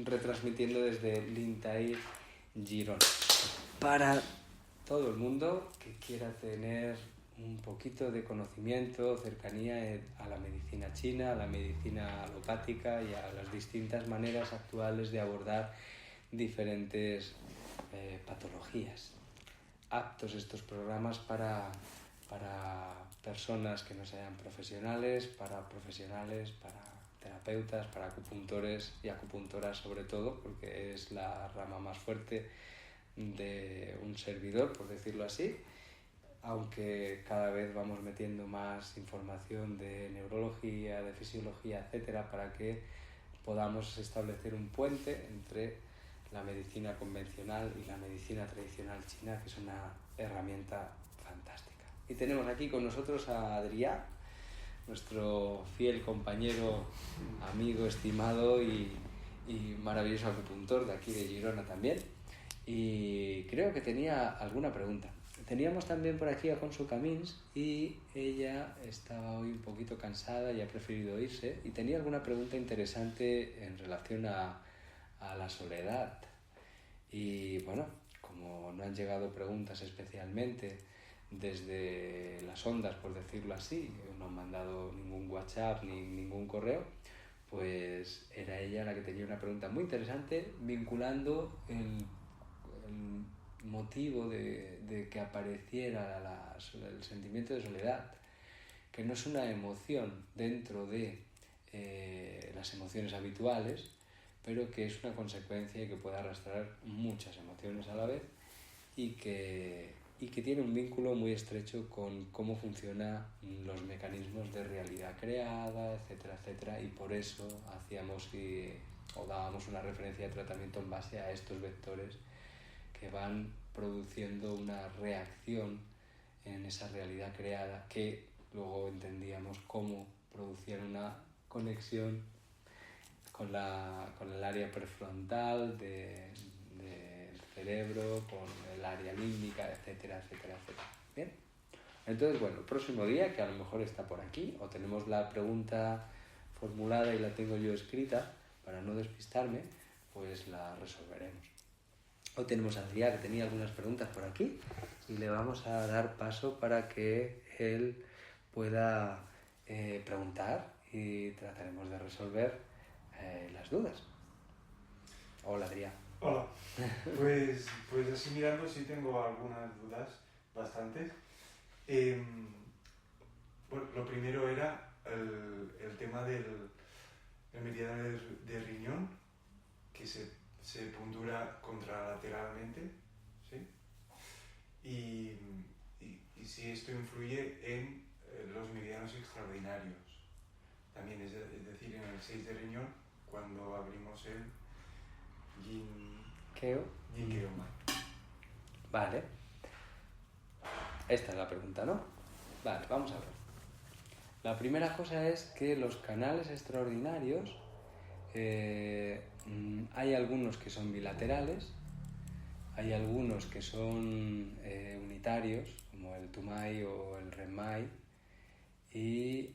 Retransmitiendo desde Lintai, Girona, para todo el mundo que quiera tener un poquito de conocimiento, cercanía a la medicina china, a la medicina alopática y a las distintas maneras actuales de abordar diferentes patologías. Aptos estos programas para personas que no sean profesionales, para terapeutas, para acupuntores y acupuntoras sobre todo, porque es la rama más fuerte de un servidor, por decirlo así, aunque cada vez vamos metiendo más información de neurología, de fisiología, etcétera, para que podamos establecer un puente entre la medicina convencional y la medicina tradicional china, que es una herramienta fantástica. Y tenemos aquí con nosotros a Adrià, nuestro fiel compañero, amigo, estimado y maravilloso acupuntor de aquí de Girona también. Y creo que tenía alguna pregunta. Teníamos también por aquí a Consu Camins y ella estaba hoy un poquito cansada y ha preferido irse. Y tenía alguna pregunta interesante en relación a la soledad. Y bueno, como no han llegado preguntas especialmente desde las ondas, por decirlo así, no han mandado ningún WhatsApp ni ningún correo, pues era ella la que tenía una pregunta muy interesante vinculando el motivo de que apareciera el sentimiento de soledad, que no es una emoción dentro de las emociones habituales, pero que es una consecuencia y que puede arrastrar muchas emociones a la vez y que tiene un vínculo muy estrecho con cómo funcionan los mecanismos de realidad creada, etcétera, etcétera, y por eso dábamos una referencia de tratamiento en base a estos vectores que van produciendo una reacción en esa realidad creada que luego entendíamos cómo producían una conexión con el área prefrontal del cerebro, con el área límbica, etcétera, etcétera, etcétera. Bien, entonces bueno, el próximo día, que a lo mejor está por aquí, o tenemos la pregunta formulada y la tengo yo escrita para no despistarme, pues la resolveremos. Hoy tenemos a Adrià, que tenía algunas preguntas por aquí, y le vamos a dar paso para que él pueda preguntar y trataremos de resolver las dudas. Hola, Adrià. Hola. Pues así mirando sí tengo algunas dudas, bastantes. Bueno, lo primero era el tema del meridiano de riñón, que se puntura contralateralmente, ¿sí? Y si esto influye en los meridianos extraordinarios. También es decir, en el 6 de riñón, cuando abrimos el Jinkeo. Vale. Esta es la pregunta, ¿no? Vale, vamos a ver. La primera cosa es que los canales extraordinarios, hay algunos que son bilaterales, hay algunos que son unitarios, como el Tumai o el Renmai, Y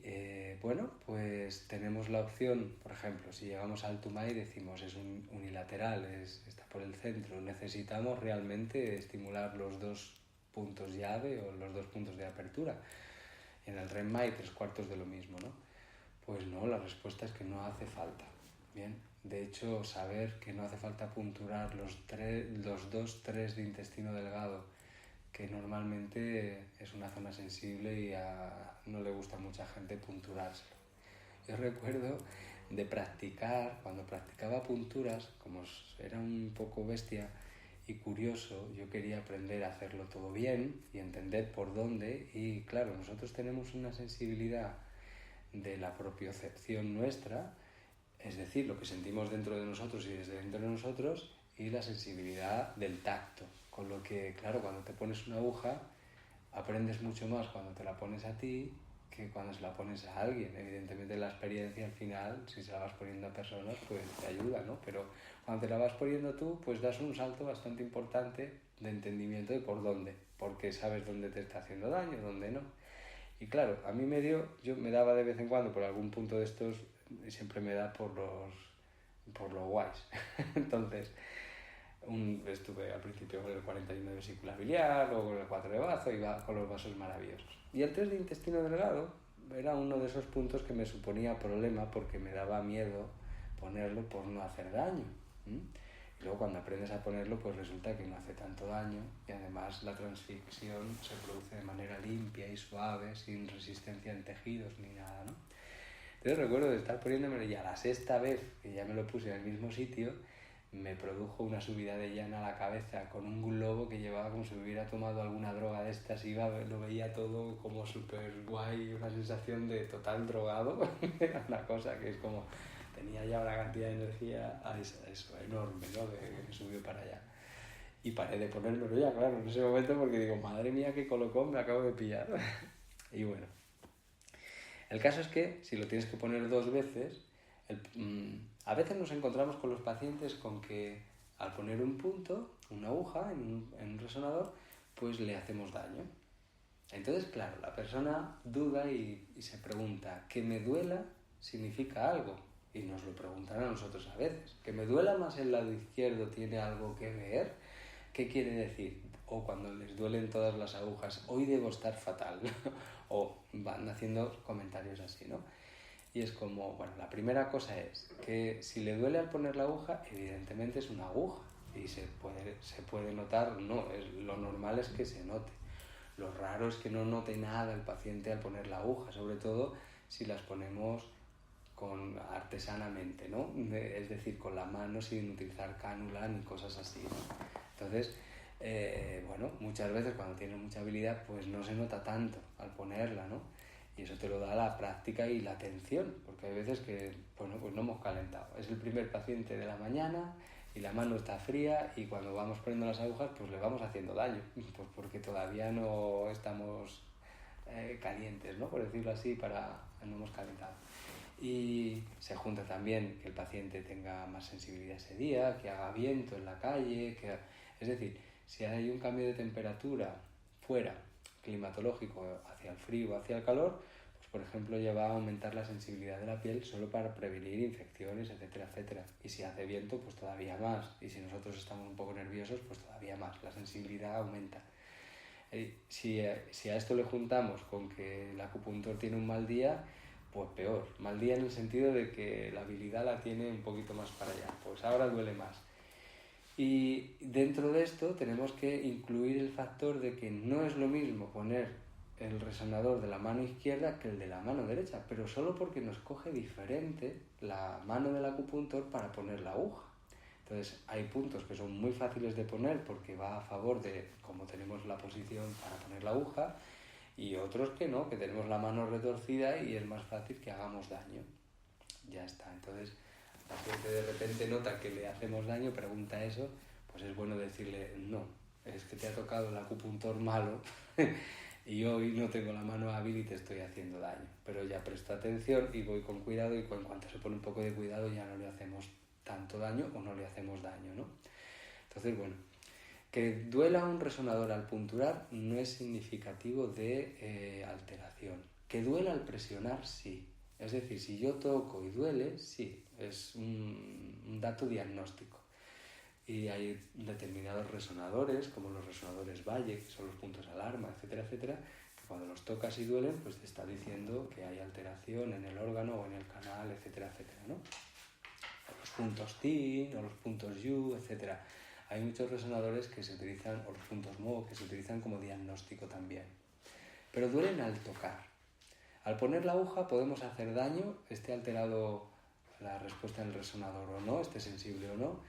bueno, pues tenemos la opción, por ejemplo, si llegamos al Tumai y decimos es unilateral, está por el centro, necesitamos realmente estimular los dos puntos llave o los dos puntos de apertura. Y en el Renmai 3/4 de lo mismo, ¿no? Pues no, la respuesta es que no hace falta. Bien, de hecho, saber que no hace falta punturar los 2-3 de intestino delgado, que normalmente es una zona sensible y no le gusta a mucha gente punturárselo. Yo recuerdo de practicar, cuando practicaba punturas, como era un poco bestia y curioso, yo quería aprender a hacerlo todo bien y entender por dónde, y claro, nosotros tenemos una sensibilidad de la propiocepción nuestra, es decir, lo que sentimos dentro de nosotros y desde dentro de nosotros, y la sensibilidad del tacto. Con lo que, claro, cuando te pones una aguja, aprendes mucho más cuando te la pones a ti que cuando se la pones a alguien. Evidentemente la experiencia al final, si se la vas poniendo a personas, pues te ayuda, ¿no? Pero cuando te la vas poniendo tú, pues das un salto bastante importante de entendimiento de por dónde, porque sabes dónde te está haciendo daño, dónde no. Y claro, a mí yo me daba de vez en cuando por algún punto de estos, y siempre me da por los guays. Entonces, estuve al principio con el 41 de vesícula biliar, luego con el 4 de bazo, iba con los vasos maravillosos. Y el 3 de intestino delgado era uno de esos puntos que me suponía problema porque me daba miedo ponerlo por no hacer daño. Y luego cuando aprendes a ponerlo, pues resulta que no hace tanto daño y además la transficción se produce de manera limpia y suave, sin resistencia en tejidos ni nada, ¿no? Entonces recuerdo de estar poniéndomelo y a la sexta vez que ya me lo puse en el mismo sitio, me produjo una subida de llana a la cabeza con un globo que llevaba como si hubiera tomado alguna droga de estas, lo veía todo como súper guay, una sensación de total drogado. Era una cosa que es como, tenía ya una cantidad de energía a eso enorme, ¿no? Que me subió para allá. Y paré de ponérmelo ya, claro, en ese momento, porque digo, madre mía, qué colocón me acabo de pillar. Y bueno, el caso es que si lo tienes que poner 2 veces, a veces nos encontramos con los pacientes con que al poner un punto, una aguja en un resonador, pues le hacemos daño. Entonces, claro, la persona duda y se pregunta, ¿que me duela significa algo? Y nos lo preguntan a nosotros a veces. ¿Que me duela más el lado izquierdo tiene algo que ver? ¿Qué quiere decir? O cuando les duelen todas las agujas, hoy debo estar fatal. O van haciendo comentarios así, ¿no? Y es como, bueno, la primera cosa es que si le duele al poner la aguja, evidentemente es una aguja y se puede notar, no, lo normal es que se note. Lo raro es que no note nada el paciente al poner la aguja, sobre todo si las ponemos artesanamente, ¿no? Es decir, con la mano sin utilizar cánula ni cosas así, ¿no? Entonces, bueno, muchas veces cuando tienes mucha habilidad, pues no se nota tanto al ponerla, ¿no? Y eso te lo da la práctica y la atención, porque hay veces que, bueno, pues no hemos calentado. Es el primer paciente de la mañana y la mano está fría y cuando vamos poniendo las agujas, pues le vamos haciendo daño, pues porque todavía no estamos calientes, ¿no? Por decirlo así, no hemos calentado. Y se junta también que el paciente tenga más sensibilidad ese día, que haga viento en la calle, es decir, si hay un cambio de temperatura fuera, climatológico, hacia el frío o hacia el calor, pues por ejemplo ya va a aumentar la sensibilidad de la piel solo para prevenir infecciones, etcétera, etcétera. Y si hace viento, pues todavía más. Y si nosotros estamos un poco nerviosos, pues todavía más. La sensibilidad aumenta. Si a esto le juntamos con que el acupuntor tiene un mal día, pues peor. Mal día en el sentido de que la habilidad la tiene un poquito más para allá. Pues ahora duele más. Y dentro de esto tenemos que incluir el factor de que no es lo mismo poner el resonador de la mano izquierda que el de la mano derecha, pero solo porque nos coge diferente la mano del acupuntor para poner la aguja. Entonces hay puntos que son muy fáciles de poner porque va a favor de cómo tenemos la posición para poner la aguja, y otros que no, que tenemos la mano retorcida y es más fácil que hagamos daño. Ya está. Entonces, la gente de repente nota que le hacemos daño, pregunta eso, pues es bueno decirle, no, es que te ha tocado el acupuntor malo y hoy no tengo la mano hábil y te estoy haciendo daño. Pero ya presto atención y voy con cuidado, y en cuanto se pone un poco de cuidado ya no le hacemos tanto daño o no le hacemos daño, ¿no? Entonces, bueno, que duela un resonador al punturar no es significativo de alteración. Que duela al presionar, sí. Es decir, si yo toco y duele, sí, es un dato diagnóstico. Y hay determinados resonadores, como los resonadores Valle, que son los puntos alarma, etcétera, etcétera, que cuando los tocas y duelen, pues te está diciendo que hay alteración en el órgano o en el canal, etcétera, etcétera, ¿no? O los puntos TIN, o los puntos U, etcétera. Hay muchos resonadores que se utilizan, o los puntos MO, que se utilizan como diagnóstico también. Pero duelen al tocar. Al poner la aguja podemos hacer daño, esté alterado la respuesta del resonador o no, esté sensible o no,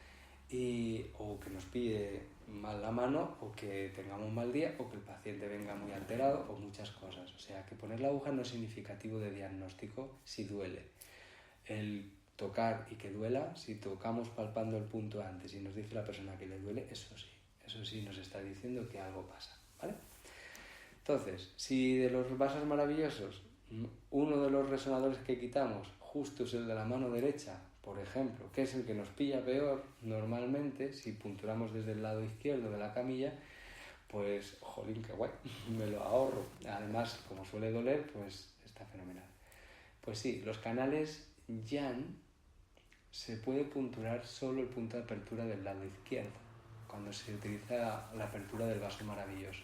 o que nos pille mal la mano, o que tengamos un mal día, o que el paciente venga muy alterado, o muchas cosas. O sea, que poner la aguja no es significativo de diagnóstico si duele. El tocar y que duela, si tocamos palpando el punto antes y nos dice la persona que le duele, eso sí nos está diciendo que algo pasa, ¿vale? Entonces, si de los vasos maravillosos uno de los resonadores que quitamos justo es el de la mano derecha, por ejemplo, que es el que nos pilla peor normalmente, si punturamos desde el lado izquierdo de la camilla, pues, jolín, qué guay, me lo ahorro. Además, como suele doler, pues está fenomenal. Pues sí, los canales Jan se puede punturar solo el punto de apertura del lado izquierdo, cuando se utiliza la apertura del vaso maravilloso.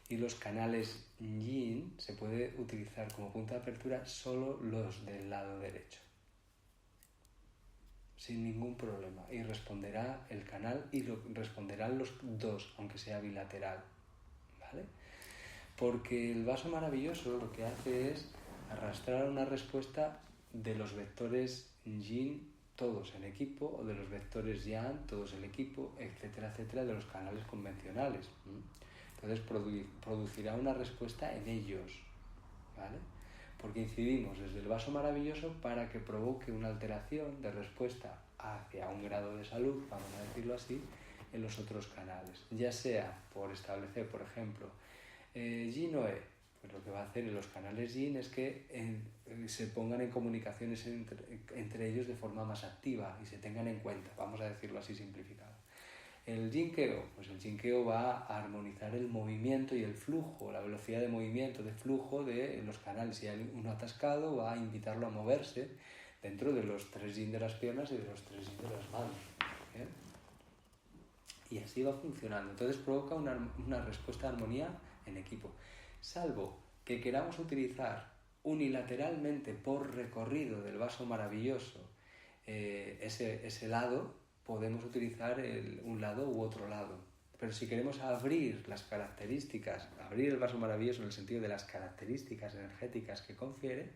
Y los canales Yin se puede utilizar como punto de apertura solo los del lado derecho, sin ningún problema, y responderá el canal y responderán los dos, aunque sea bilateral, ¿vale? Porque el vaso maravilloso lo que hace es arrastrar una respuesta de los vectores Yin todos en equipo, o de los vectores Yang todos en equipo, etcétera, etcétera, de los canales convencionales. Entonces producirá una respuesta en ellos, ¿vale? Porque incidimos desde el vaso maravilloso para que provoque una alteración de respuesta hacia un grado de salud, vamos a decirlo así, en los otros canales. Ya sea por establecer, por ejemplo, Yin o E, pues lo que va a hacer en los canales Yin es que se pongan en comunicaciones entre ellos de forma más activa y se tengan en cuenta, vamos a decirlo así simplificado. El Jinkeo, pues el Jinkeo va a armonizar el movimiento y el flujo, la velocidad de movimiento, de flujo de los canales. Si hay uno atascado, va a invitarlo a moverse dentro de los 3 yin de las piernas y de los 3 yin de las manos. ¿Bien? Y así va funcionando. Entonces provoca una respuesta de armonía en equipo. Salvo que queramos utilizar unilateralmente por recorrido del vaso maravilloso ese lado, podemos utilizar un lado u otro lado. Pero si queremos abrir las características, abrir el vaso maravilloso en el sentido de las características energéticas que confiere,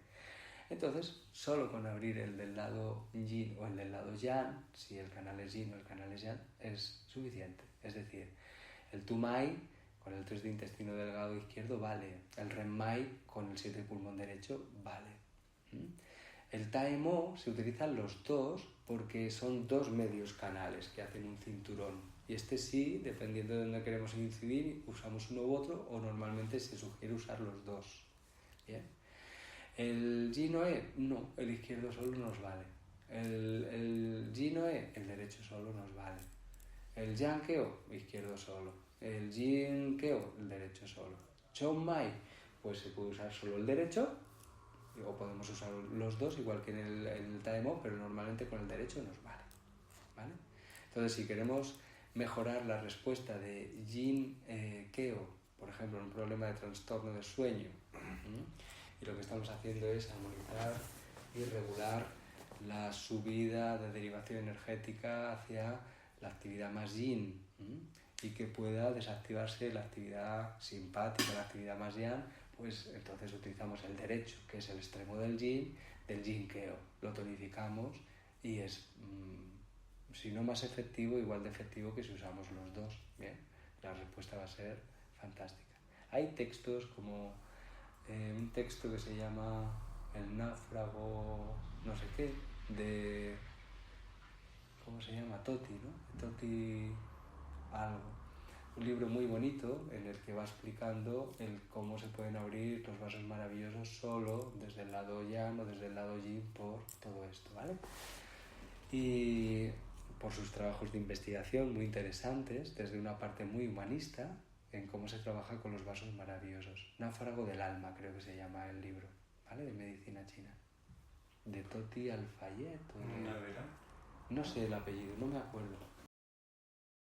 entonces solo con abrir el del lado Yin o el del lado Yang, si el canal es Yin o el canal es Yang, es suficiente. Es decir, el Tumai con el 3 de intestino delgado izquierdo vale, el Renmai con el 7 de pulmón derecho vale. El Taemo se utilizan los dos porque son 2 medios canales que hacen un cinturón. Y este sí, dependiendo de dónde queremos incidir, usamos uno u otro, o normalmente se sugiere usar los dos. ¿Bien? El Yin-O-E, no, el izquierdo solo nos vale. El Yin-O-E, el derecho solo nos vale. El Yang-Keo, izquierdo solo. El Yin-Keo, el derecho solo. Chon-Mai, pues se puede usar solo el derecho, o podemos usar los dos, igual que en el Taemo, pero normalmente con el derecho nos vale, ¿vale? Entonces, si queremos mejorar la respuesta de Yin-Keo, por ejemplo, en un problema de trastorno de sueño, y lo que estamos haciendo es armonizar y regular la subida de derivación energética hacia la actividad más Yin, y que pueda desactivarse la actividad simpática, la actividad más Yang, pues entonces utilizamos el derecho, que es el extremo del Yin-Keo. Lo tonificamos y es, si no más efectivo, igual de efectivo que si usamos los dos. Bien, la respuesta va a ser fantástica. Hay textos como un texto que se llama El náufrago no sé qué, de... ¿cómo se llama? Toti, ¿no? Toti algo. Un libro muy bonito en el que va explicando cómo se pueden abrir los vasos maravillosos solo desde el lado Yang o desde el lado Yin por todo esto, ¿vale? Y por sus trabajos de investigación muy interesantes, desde una parte muy humanista, en cómo se trabaja con los vasos maravillosos. Náufrago del alma, creo que se llama el libro, ¿vale? De medicina china. De Toti Alfayet. ¿Una vera? No sé el apellido, no me acuerdo.